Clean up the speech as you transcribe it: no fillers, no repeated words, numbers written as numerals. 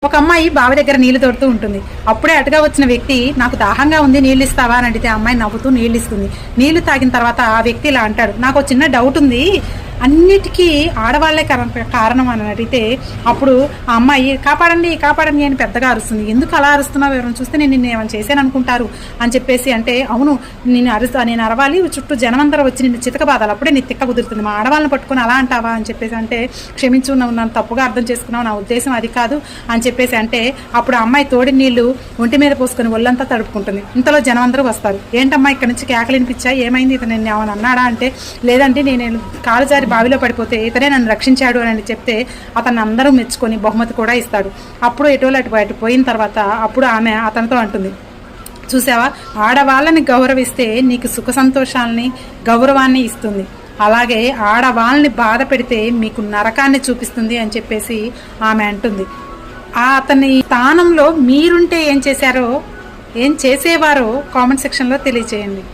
ఒక అమ్మాయి బావి దగ్గర నీళ్లు తోడుతూ ఉంటుంది. అప్పుడే అటుగా వచ్చిన వ్యక్తి నాకు దాహంగా ఉంది, నీళ్ళు ఇస్తావా అని అడిగితే ఆ అమ్మాయి నవ్వుతూ నీళ్ళు ఇస్తుంది. నీళ్లు తాగిన తర్వాత ఆ వ్యక్తి ఇలా అంటాడు, నాకు ఒక చిన్న డౌట్ ఉంది, అన్నిటికీ ఆడవాళ్లే కారణం అని అడిగితే అప్పుడు ఆ అమ్మాయి కాపాడండి కాపాడండి అని పెద్దగా అరుస్తుంది. ఎందుకు అలా అరుస్తున్నావు, ఎవరైనా చూస్తే నేను నిన్ను ఏమైనా చేశాను అనుకుంటారు అని చెప్పేసి అంటే, అవును నేను అరవాలి, చుట్టూ జనమందరూ వచ్చి నిన్ను చితకబాదాలి, అప్పుడే నీ తిక్క కుదురుతుంది, మా ఆడవాళ్ళని పట్టుకుని అలా అంటావా అని చెప్పేసి అంటే, క్షమించు, నువ్వు నన్ను తప్పుగా అర్థం చేసుకున్నావు, నా ఉద్దేశం అది కాదు అని చెప్పేసి అంటే, అప్పుడు ఆ అమ్మాయి తోడి నీళ్లు ఒంటి మీద పోసుకొని ఒళ్ళంతా తడుపుకుంటుంది. ఇంతలో జనం అందరూ వస్తారు. ఏంటమ్మా ఇక్కడ నుంచి కేకలు వినిపించాయి, ఏమైంది, ఇతను నేను ఏమైనా అన్నాడా అంటే, లేదంటే నేను కాలు జారి బావిలో పడిపోతే ఇతనే నన్ను రక్షించాడు అని చెప్తే అతన్ని అందరూ మెచ్చుకొని బహుమతి కూడా ఇస్తాడు. అప్పుడు అటు పోయిన తర్వాత అప్పుడు ఆమె అతనితో అంటుంది, చూసావా, ఆడవాళ్ళని గౌరవిస్తే నీకు సుఖ సంతోషాలని గౌరవాన్ని ఇస్తుంది, అలాగే ఆడవాళ్ళని బాధ పెడితే మీకు నరకాన్ని చూపిస్తుంది అని చెప్పేసి ఆమె అంటుంది. అతని స్థానంలో మీరుంటే ఏం చేసేవారో కామెంట్ సెక్షన్లో తెలియచేయండి.